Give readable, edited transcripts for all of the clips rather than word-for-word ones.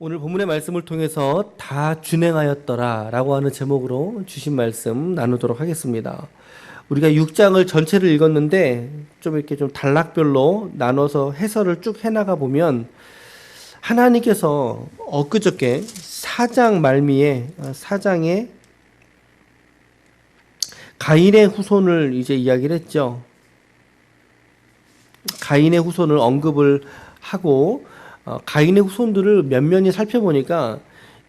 오늘 본문의 말씀을 통해서 다 준행하였더라 라고 하는 제목으로 주신 말씀 나누도록 하겠습니다. 우리가 6장을 전체를 읽었는데 좀 이렇게 좀 단락별로 나눠서 해설을 쭉 해나가 보면 하나님께서 엊그저께 4장 말미에 4장에 가인의 후손을 이제 이야기를 했죠. 가인의 후손을 언급을 하고 가인의 후손들을 면면히 살펴보니까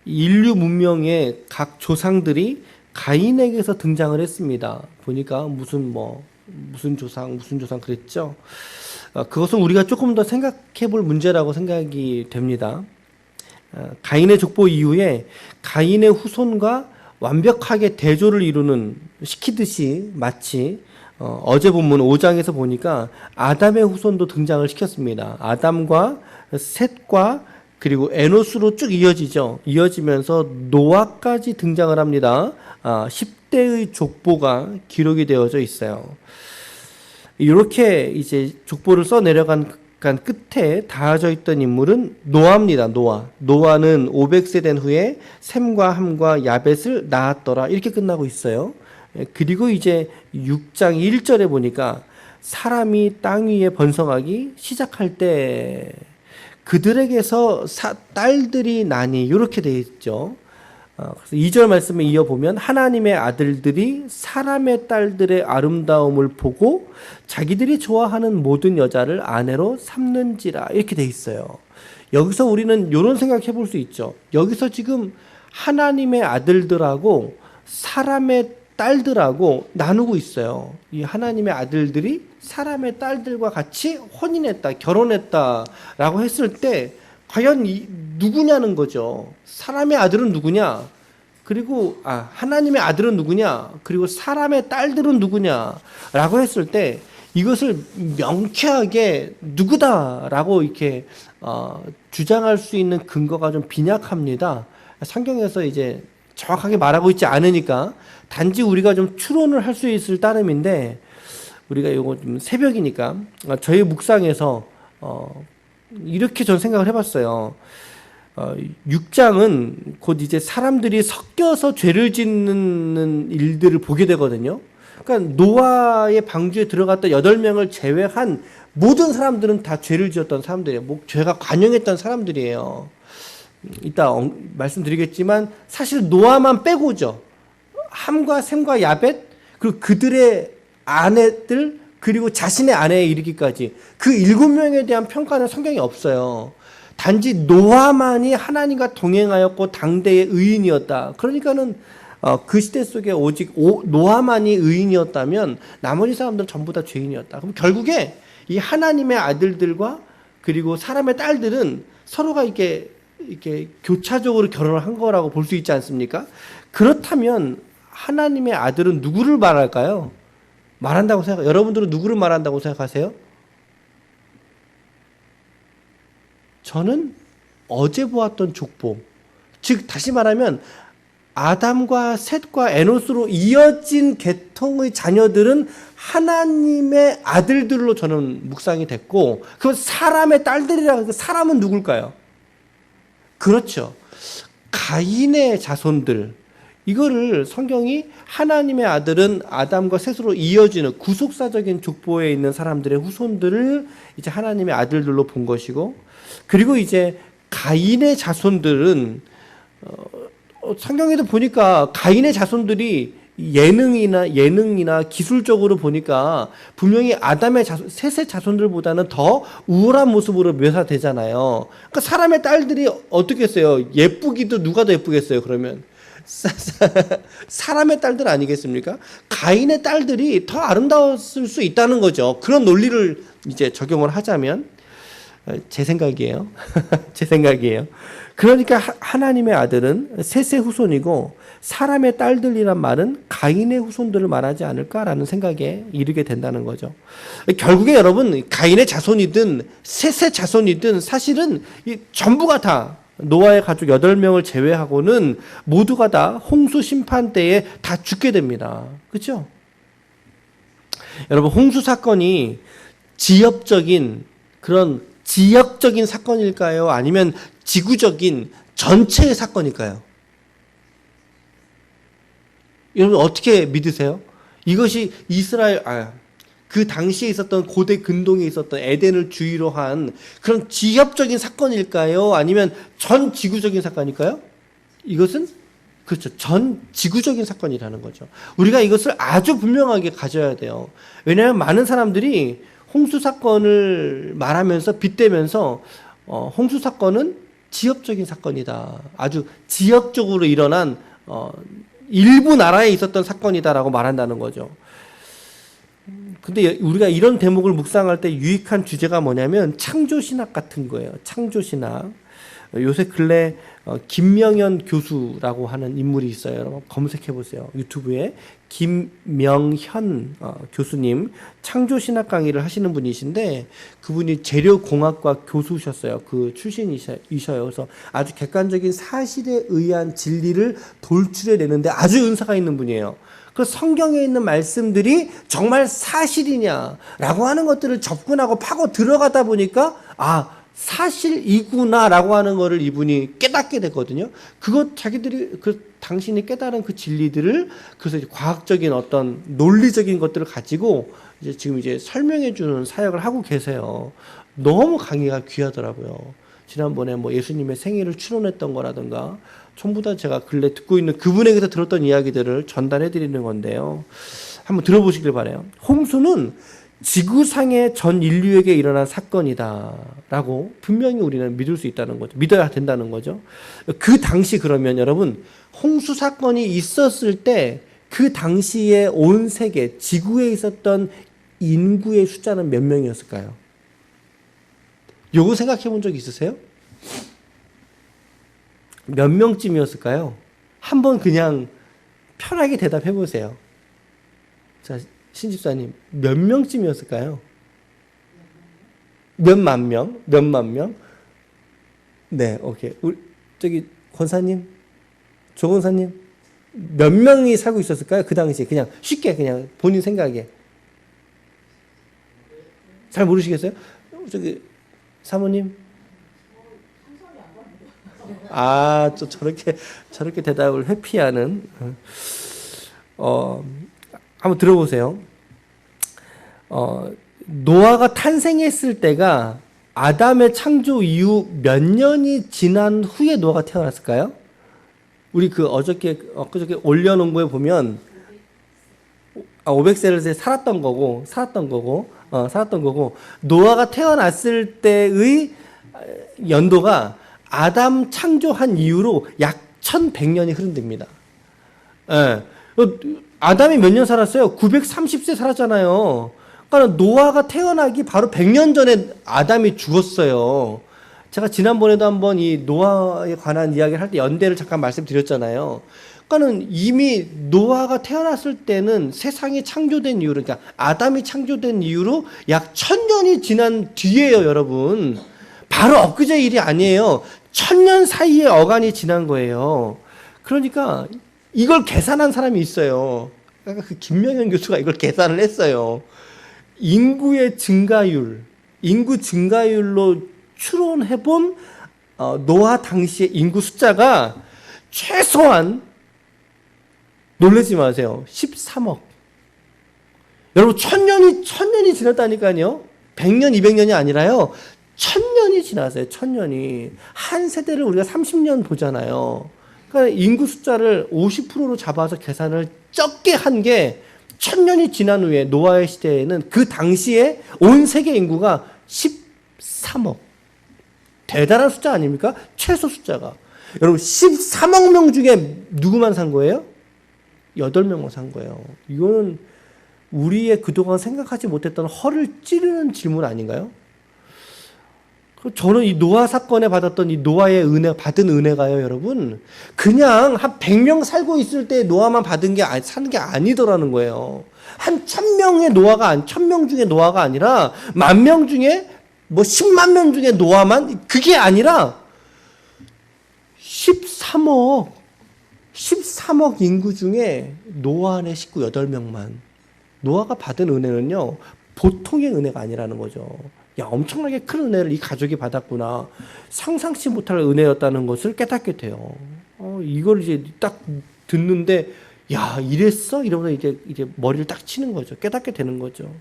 인류 문명의 각 조상들이 가인에게서 등장을 했습니다. 보니까 무슨 조상 그랬죠. 그것은 우리가 조금 더 생각해 볼 문제라고 생각이 됩니다. 가인의 족보 이후에 가인의 후손과 완벽하게 대조를 시키듯이 마치 어제 본문 5장에서 보니까 아담의 후손도 등장을 시켰습니다. 아담과 셋과 그리고 에노스로 쭉 이어지면서 노아까지 등장을 합니다. 10대의 족보가 기록이 되어져 있어요. 이렇게 이제 족보를 써 내려간 끝에 닿아져 있던 인물은 노아입니다. 노아는 500세 된 후에 셈과 함과 야벳을 낳았더라. 이렇게 끝나고 있어요. 그리고 이제 6장 1절에 보니까 사람이 땅 위에 번성하기 시작할 때 그들에게서 딸들이 나니 이렇게 되어 있죠. 그래서 2절 말씀에 이어보면 하나님의 아들들이 사람의 딸들의 아름다움을 보고 자기들이 좋아하는 모든 여자를 아내로 삼는지라 이렇게 되어 있어요. 여기서 우리는 이런 생각해 볼 수 있죠. 여기서 지금 하나님의 아들들하고 사람의 딸들하고 나누고 있어요. 이 하나님의 아들들이 사람의 딸들과 같이 혼인했다, 결혼했다라고 했을 때 과연 누구냐는 거죠. 사람의 아들은 누구냐? 그리고 하나님의 아들은 누구냐? 그리고 사람의 딸들은 누구냐라고 했을 때 이것을 명쾌하게 누구다라고 이렇게 주장할 수 있는 근거가 좀 빈약합니다. 성경에서 이제 정확하게 말하고 있지 않으니까 단지 우리가 좀 추론을 할 수 있을 따름인데 우리가 이거 좀 새벽이니까 저희 묵상에서 이렇게 전 생각을 해봤어요. 6장은 곧 이제 사람들이 섞여서 죄를 짓는 일들을 보게 되거든요. 그러니까 노아의 방주에 들어갔던 8명을 제외한 모든 사람들은 다 죄를 지었던 사람들이에요. 죄가 관영했던 사람들이에요. 이따 말씀드리겠지만 사실 노아만 빼고죠. 함과 셈과 야벳 그리고 그들의 아내들 그리고 자신의 아내에 이르기까지 그 7명에 대한 평가는 성경에 없어요. 단지 노아만이 하나님과 동행하였고 당대의 의인이었다. 그러니까는 그 시대 속에 오직 노아만이 의인이었다면 나머지 사람들은 전부 다 죄인이었다. 그럼 결국에 이 하나님의 아들들과 그리고 사람의 딸들은 서로가 이렇게 교차적으로 결혼을 한 거라고 볼 수 있지 않습니까? 그렇다면 하나님의 아들은 누구를 말할까요? 여러분들은 누구를 말한다고 생각하세요? 저는 어제 보았던 족보, 즉 다시 말하면 아담과 셋과 에노스로 이어진 계통의 자녀들은 하나님의 아들들로 저는 묵상이 됐고 그 사람의 딸들이라고 해서 사람은 누굴까요? 그렇죠. 가인의 자손들. 이거를 성경이 하나님의 아들은 아담과 셋으로 이어지는 구속사적인 족보에 있는 사람들의 후손들을 이제 하나님의 아들들로 본 것이고, 그리고 이제 가인의 자손들은 성경에도 보니까 가인의 자손들이 예능이나 기술적으로 보니까 분명히 셋의 자손들보다는 더 우월한 모습으로 묘사되잖아요. 그러니까 사람의 딸들이 어떻게 했어요? 예쁘기도 누가 더 예쁘겠어요? 그러면 사람의 딸들 아니겠습니까? 가인의 딸들이 더 아름다웠을 수 있다는 거죠. 그런 논리를 이제 적용을 하자면 제 생각이에요. 제 생각이에요. 그러니까 하나님의 아들은 셋의 후손이고 사람의 딸들이란 말은 가인의 후손들을 말하지 않을까라는 생각에 이르게 된다는 거죠. 결국에 여러분 가인의 자손이든 셋의 자손이든 사실은 전부가 다 노아의 가족 8명을 제외하고는 모두가 다 홍수 심판 때에 다 죽게 됩니다. 그렇죠? 여러분 홍수 사건이 지역적인 사건일까요? 아니면 지구적인 전체의 사건일까요? 여러분 어떻게 믿으세요? 이것이 그 당시에 있었던 고대 근동에 있었던 에덴을 주위로 한 그런 지역적인 사건일까요? 아니면 전 지구적인 사건일까요? 이것은 그렇죠. 전 지구적인 사건이라는 거죠. 우리가 이것을 아주 분명하게 가져야 돼요. 왜냐하면 많은 사람들이 홍수 사건을 말하면서 빗대면서 홍수 사건은 지역적인 사건이다. 아주 지역적으로 일어난 일부 나라에 있었던 사건이다라고 말한다는 거죠. 근데 우리가 이런 대목을 묵상할 때 유익한 주제가 뭐냐면 창조신학 같은 거예요. 창조신학. 요새 근래 김명현 교수라고 하는 인물이 있어요. 여러분 검색해 보세요. 유튜브에 김명현 교수님 창조신학 강의를 하시는 분이신데 그분이 재료공학과 교수셨어요. 그 출신이셔요. 그래서 아주 객관적인 사실에 의한 진리를 돌출해내는데 아주 은사가 있는 분이에요. 그 성경에 있는 말씀들이 정말 사실이냐라고 하는 것들을 접근하고 파고 들어가다 보니까 사실이구나라고 하는 거를 이분이 깨닫게 됐거든요. 자기들이 당신이 깨달은 그 진리들을 그래서 이제 과학적인 어떤 논리적인 것들을 가지고 지금 설명해 주는 사역을 하고 계세요. 너무 강의가 귀하더라고요. 지난번에 뭐 예수님의 생애를 추론했던 거라든가 전부 다 제가 근래 듣고 있는 그분에게서 들었던 이야기들을 전달해 드리는 건데요. 한번 들어보시길 바라요. 홍수는 지구상의 전 인류에게 일어난 사건이다라고 분명히 우리는 믿을 수 있다는 거죠. 믿어야 된다는 거죠. 그 당시 그러면 여러분 홍수 사건이 있었을 때 그 당시에 온 세계 지구에 있었던 인구의 숫자는 몇 명이었을까요? 요거 생각해 본 적 있으세요? 몇 명쯤이었을까요? 한번 그냥 편하게 대답해 보세요. 자, 신집사님, 몇 명쯤이었을까요? 몇만 명? 몇만 명? 네, 오케이. 권사님, 조 권사님, 몇 명이 살고 있었을까요? 그 당시에 그냥 쉽게 그냥 본인 생각에. 잘 모르시겠어요? 사모님. 저렇게 대답을 회피하는. 한번 들어보세요. 노아가 탄생했을 때가 아담의 창조 이후 몇 년이 지난 후에 노아가 태어났을까요? 우리 엊그저께 올려놓은 거에 보면 500세를 살았던 거고 노아가 태어났을 때의 연도가 아담 창조한 이후로 약 1100년이 흐른답니다. 예. 아담이 몇 년 살았어요? 930세 살았잖아요. 그러니까 노아가 태어나기 바로 100년 전에 아담이 죽었어요. 제가 지난번에도 한번 이 노아에 관한 이야기를 할 때 연대를 잠깐 말씀드렸잖아요. 그러니까는 이미 노아가 태어났을 때는 세상이 창조된 이후로, 그러니까 아담이 창조된 이후로 약 1000년이 지난 뒤에요, 여러분. 바로 엊그제 일이 아니에요. 1000년 사이에 어간이 지난 거예요. 그러니까 이걸 계산한 사람이 있어요. 그러니까 그 김명현 교수가 이걸 계산을 했어요. 인구 증가율로 추론해본 노아 당시의 인구 숫자가 최소한 놀라지 마세요. 13억. 여러분 1000년이 지났다니까요. 100년, 200년이 아니라요. 1000년이 지났어요. 1000년이. 한 세대를 우리가 30년 보잖아요. 그러니까 인구 숫자를 50%로 잡아서 계산을 적게 한 게 1000년이 지난 후에 노아의 시대에는 그 당시에 온 세계 인구가 13억. 대단한 숫자 아닙니까? 최소 숫자가. 여러분 13억 명 중에 누구만 산 거예요? 8명만 산 거예요. 이거는 우리의 그동안 생각하지 못했던 허를 찌르는 질문 아닌가요? 저는 이 노아 사건에 받았던 이 노아의 받은 은혜가요, 여러분. 그냥 한 100명 살고 있을 때 노아만 사는 게 아니더라는 거예요. 한 1000명 중에 노아가 아니라 10,000명 중에 10만 명 중에 노아만, 그게 아니라 13억 인구 중에 노아의 식구 8명만. 노아가 받은 은혜는요, 보통의 은혜가 아니라는 거죠. 야, 엄청나게 큰 은혜를 이 가족이 받았구나. 상상치 못할 은혜였다는 것을 깨닫게 돼요. 이걸 이제 딱 듣는데, 야, 이랬어? 이러면서 이제 머리를 딱 치는 거죠. 깨닫게 되는 거죠.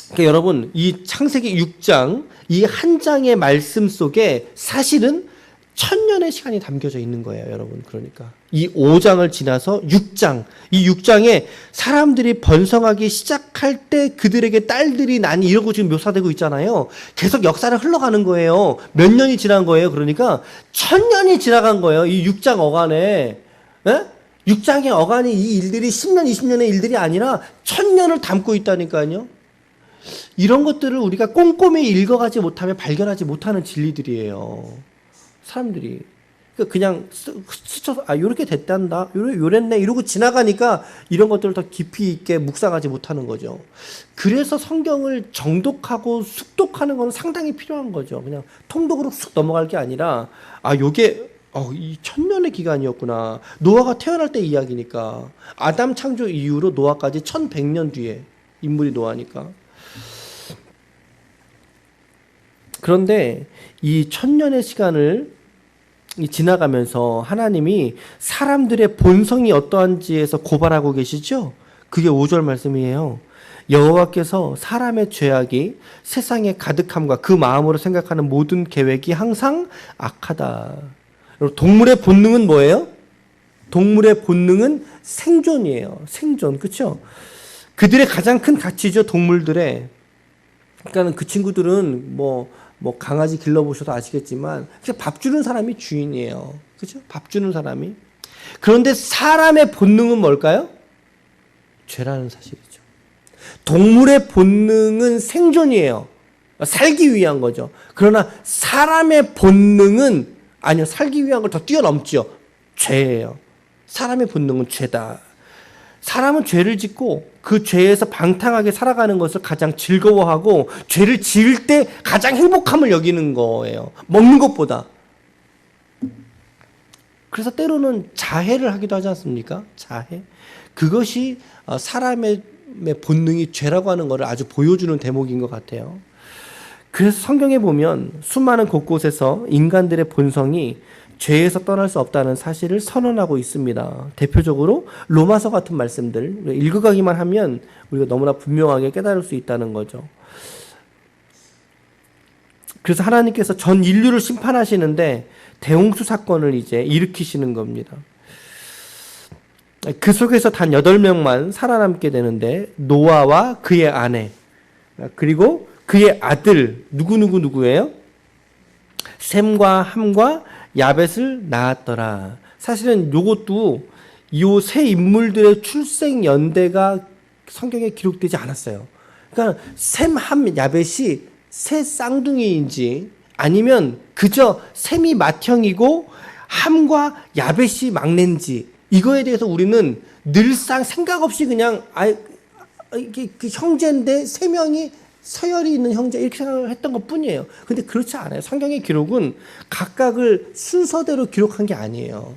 그러니까 여러분, 이 창세기 6장, 이 한 장의 말씀 속에 사실은 1000년의 시간이 담겨져 있는 거예요, 여러분. 그러니까 이 5장을 지나서 6장, 이 6장에 사람들이 번성하기 시작할 때 그들에게 딸들이 나니 이러고 지금 묘사되고 있잖아요. 계속 역사를 흘러가는 거예요. 몇 년이 지난 거예요. 그러니까 1000년이 지나간 거예요. 이 6장 어간에. 예? 6장의 어간이 이 일들이 10년, 20년의 일들이 아니라 1000년을 담고 있다니까요. 이런 것들을 우리가 꼼꼼히 읽어가지 못하면 발견하지 못하는 진리들이에요. 사람들이. 그냥 스쳐서, 요렇게 됐단다. 요랬네. 이러고 지나가니까 이런 것들을 더 깊이 있게 묵상하지 못하는 거죠. 그래서 성경을 정독하고 숙독하는 건 상당히 필요한 거죠. 그냥 통독으로 쑥 넘어갈 게 아니라, 요게, 이 1000년의 기간이었구나. 노아가 태어날 때 이야기니까. 아담 창조 이후로 노아까지 1100년 뒤에 인물이 노아니까. 그런데 이 1000년의 시간을 지나가면서 하나님이 사람들의 본성이 어떠한지에서 고발하고 계시죠? 그게 5절 말씀이에요. 여호와께서 사람의 죄악이 세상에 가득함과 그 마음으로 생각하는 모든 계획이 항상 악하다. 동물의 본능은 뭐예요? 동물의 본능은 생존이에요. 생존, 그렇죠? 그들의 가장 큰 가치죠, 동물들의. 그러니까 그 친구들은 뭐 강아지 길러보셔도 아시겠지만 그냥 밥 주는 사람이 주인이에요. 그렇죠? 밥 주는 사람이. 그런데 사람의 본능은 뭘까요? 죄라는 사실이죠. 동물의 본능은 생존이에요. 살기 위한 거죠. 그러나 사람의 본능은 아니요, 살기 위한 걸 더 뛰어넘죠. 죄예요. 사람의 본능은 죄다. 사람은 죄를 짓고 그 죄에서 방탕하게 살아가는 것을 가장 즐거워하고 죄를 지을 때 가장 행복함을 여기는 거예요. 먹는 것보다. 그래서 때로는 자해를 하기도 하지 않습니까? 자해. 그것이 사람의 본능이 죄라고 하는 것을 아주 보여주는 대목인 것 같아요. 그래서 성경에 보면 수많은 곳곳에서 인간들의 본성이 죄에서 떠날 수 없다는 사실을 선언하고 있습니다. 대표적으로 로마서 같은 말씀들 읽어가기만 하면 우리가 너무나 분명하게 깨달을 수 있다는 거죠. 그래서 하나님께서 전 인류를 심판하시는데 대홍수 사건을 이제 일으키시는 겁니다. 그 속에서 단 8명만 살아남게 되는데 노아와 그의 아내 그리고 그의 아들 누구예요? 셈과 함과 야벳을 낳았더라. 사실은 요것도 요 세 인물들의 출생 연대가 성경에 기록되지 않았어요. 그러니까 셈, 함, 야벳이 새 쌍둥이인지 아니면 그저 셈이 맏형이고 함과 야벳이 막내인지 이거에 대해서 우리는 늘상 생각 없이 그냥 이게 그 형제인데 세 명이 서열이 있는 형제 이렇게 생각을 했던 것 뿐이에요. 근데 그렇지 않아요. 성경의 기록은 각각을 순서대로 기록한 게 아니에요.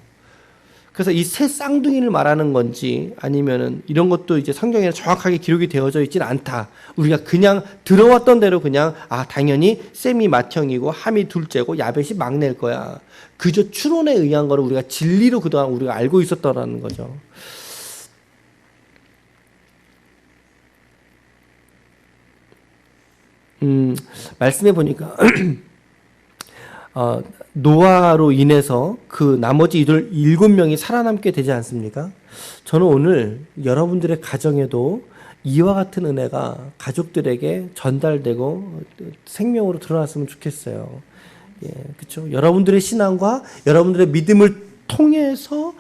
그래서 이 세 쌍둥이를 말하는 건지 아니면은 이런 것도 이제 성경에 정확하게 기록이 되어져 있지는 않다. 우리가 그냥 들어왔던 대로 그냥 당연히 셈이 맏형이고 함이 둘째고 야벳이 막내일 거야. 그저 추론에 의한 거를 우리가 진리로 그동안 우리가 알고 있었더라는 거죠. 말씀해 보니까 노아로 인해서 그 나머지 7명이 살아남게 되지 않습니까? 저는 오늘 여러분들의 가정에도 이와 같은 은혜가 가족들에게 전달되고 생명으로 드러났으면 좋겠어요. 예, 그렇죠. 여러분들의 신앙과 여러분들의 믿음을 통해서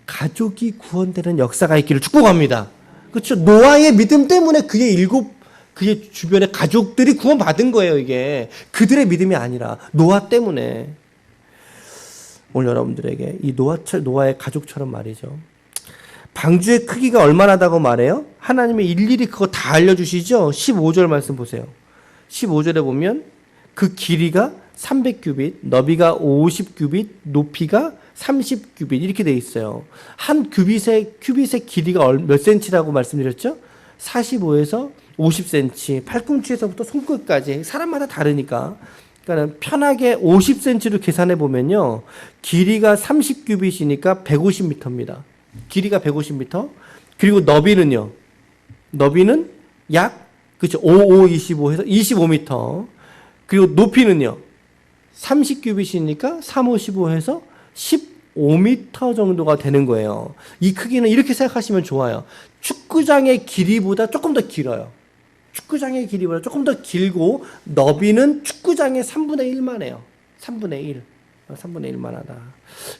가족이 구원되는 역사가 있기를 축복합니다. 그렇죠. 노아의 믿음 때문에 그의 주변의 가족들이 구원받은 거예요, 이게. 그들의 믿음이 아니라 노아 때문에. 오늘 여러분들에게 이 노아의 가족처럼 말이죠. 방주의 크기가 얼마나다고 말해요? 하나님이 일일이 그거 다 알려주시죠? 15절 말씀 보세요. 15절에 보면 그 길이가 300규빗, 너비가 50규빗, 높이가 30규빗 이렇게 돼 있어요. 한 규빗의 길이가 몇 센치라고 말씀드렸죠? 45에서 50cm, 팔꿈치에서부터 손끝까지 사람마다 다르니까 그러니까 편하게 50cm로 계산해 보면요. 길이가 30규빗이니까 150m입니다. 길이가 150m. 그리고 너비는요. 너비는 약 그렇죠. 25 해서 25m. 그리고 높이는요. 30규빗이니까 355 해서 15m 정도가 되는 거예요. 이 크기는 이렇게 생각하시면 좋아요. 축구장의 길이보다 조금 더 길어요. 축구장의 길이보다 조금 더 길고 너비는 축구장의 3분의 1만 해요. 3분의 1. 3분의 1만 하다.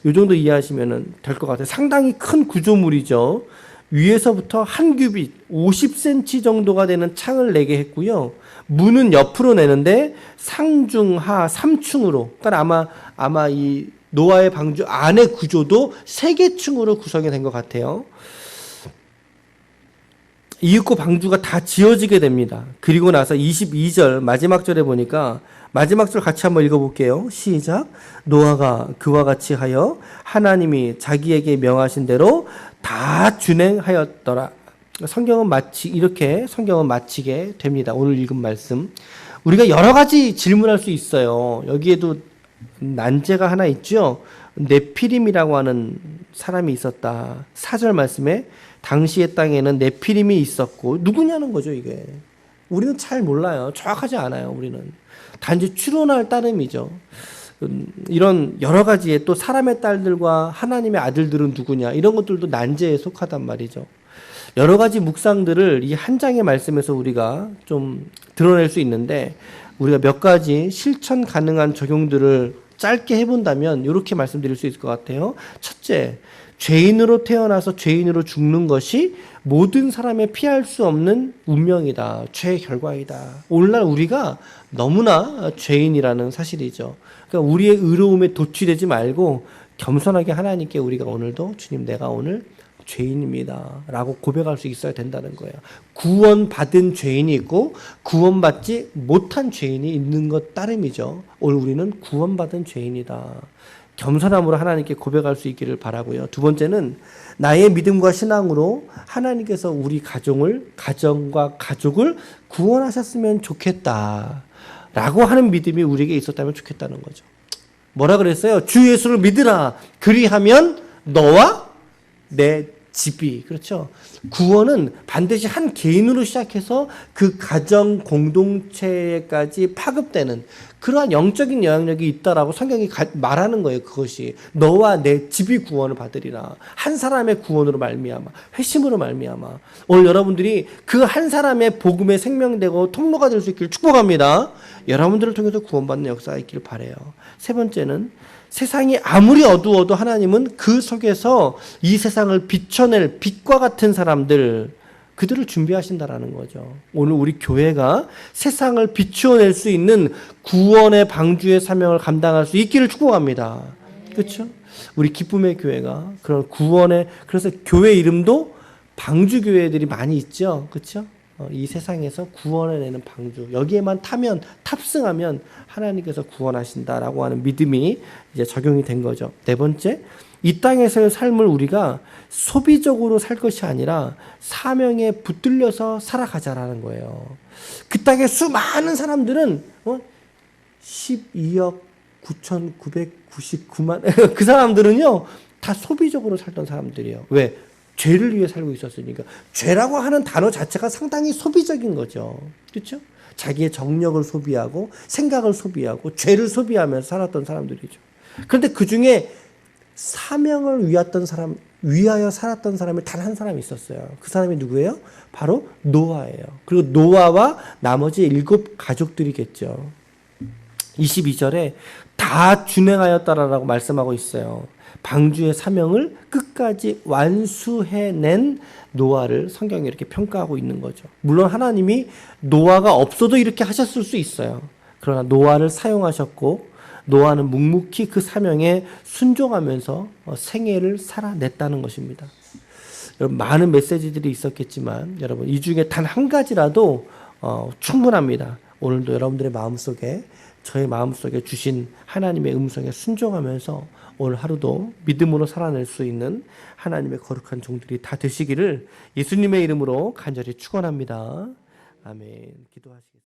이 정도 이해하시면 될 것 같아요. 상당히 큰 구조물이죠. 위에서부터 한 규빗 50cm 정도가 되는 창을 내게 했고요. 문은 옆으로 내는데 상중하 3층으로. 그러니까 아마 이 노아의 방주 안의 구조도 3개층으로 구성이 된 것 같아요. 이윽고 방주가 다 지어지게 됩니다. 그리고 나서 22절 마지막 절에 보니까 마지막 절 같이 한번 읽어볼게요. 시작. 노아가 그와 같이 하여 하나님이 자기에게 명하신 대로 다 준행하였더라. 성경은 이렇게 성경은 마치게 됩니다. 오늘 읽은 말씀. 우리가 여러 가지 질문할 수 있어요. 여기에도 난제가 하나 있죠. 네피림이라고 하는 사람이 있었다. 4절 말씀에 당시의 땅에는 네피림이 있었고 누구냐는 거죠 이게. 우리는 잘 몰라요. 정확하지 않아요. 우리는 단지 추론할 따름이죠. 이런 여러 가지의 또 사람의 딸들과 하나님의 아들들은 누구냐 이런 것들도 난제에 속하단 말이죠. 여러 가지 묵상들을 이 한 장의 말씀에서 우리가 좀 드러낼 수 있는데 우리가 몇 가지 실천 가능한 적용들을 짧게 해본다면 이렇게 말씀드릴 수 있을 것 같아요. 첫째, 죄인으로 태어나서 죄인으로 죽는 것이 모든 사람의 피할 수 없는 운명이다. 죄의 결과이다. 오늘날 우리가 너무나 죄인이라는 사실이죠. 그러니까 우리의 의로움에 도취되지 말고 겸손하게 하나님께 우리가 오늘도 주님 내가 오늘 죄인입니다 라고 고백할 수 있어야 된다는 거예요. 구원받은 죄인이 있고 구원받지 못한 죄인이 있는 것 따름이죠. 오늘 우리는 구원받은 죄인이다. 겸손함으로 하나님께 고백할 수 있기를 바라고요. 두 번째는 나의 믿음과 신앙으로 하나님께서 우리 가정과 가족을 구원하셨으면 좋겠다 라고 하는 믿음이 우리에게 있었다면 좋겠다는 거죠. 뭐라 그랬어요? 주 예수를 믿으라. 그리하면 너와 내 집이. 그렇죠. 구원은 반드시 한 개인으로 시작해서 그 가정 공동체까지 파급되는 그러한 영적인 영향력이 있다라고 성경이 말하는 거예요. 그것이 너와 내 집이 구원을 받으리라. 한 사람의 구원으로 말미암아, 회심으로 말미암아. 오늘 여러분들이 그 한 사람의 복음에 생명되고 통로가 될 수 있기를 축복합니다. 여러분들을 통해서 구원받는 역사가 있기를 바라요. 세 번째는 세상이 아무리 어두워도 하나님은 그 속에서 이 세상을 비춰낼 빛과 같은 사람들, 그들을 준비하신다라는 거죠. 오늘 우리 교회가 세상을 비추어낼 수 있는 구원의 방주의 사명을 감당할 수 있기를 축복합니다. 그렇죠? 우리 기쁨의 교회가 그런 그래서 교회 이름도 방주 교회들이 많이 있죠. 그렇죠? 이 세상에서 구원해내는 방주, 여기에만 탑승하면 하나님께서 구원하신다라고 하는 믿음이 이제 적용이 된 거죠. 네 번째, 이 땅에서의 삶을 우리가 소비적으로 살 것이 아니라 사명에 붙들려서 살아가자라는 거예요. 그 땅의 수많은 사람들은 12억 9,999만 그 사람들은요 다 소비적으로 살던 사람들이에요. 왜? 죄를 위해 살고 있었으니까. 죄라고 하는 단어 자체가 상당히 소비적인 거죠. 그렇죠? 자기의 정력을 소비하고 생각을 소비하고 죄를 소비하면서 살았던 사람들이죠. 그런데 그 중에 사명을 위하여 살았던 사람이 단 한 사람이 있었어요. 그 사람이 누구예요? 바로 노아예요. 그리고 노아와 나머지 7 가족들이겠죠. 22절에 다 준행하였다라고 말씀하고 있어요. 방주의 사명을 끝까지 완수해낸 노아를 성경이 이렇게 평가하고 있는 거죠. 물론 하나님이 노아가 없어도 이렇게 하셨을 수 있어요. 그러나 노아를 사용하셨고 노아는 묵묵히 그 사명에 순종하면서 생애를 살아냈다는 것입니다. 여러분, 많은 메시지들이 있었겠지만 여러분 이 중에 단 한 가지라도 충분합니다. 오늘도 여러분들의 마음속에 저의 마음속에 주신 하나님의 음성에 순종하면서 오늘 하루도 믿음으로 살아낼 수 있는 하나님의 거룩한 종들이 다 되시기를 예수님의 이름으로 간절히 축원합니다. 아멘. 기도하시겠습니다.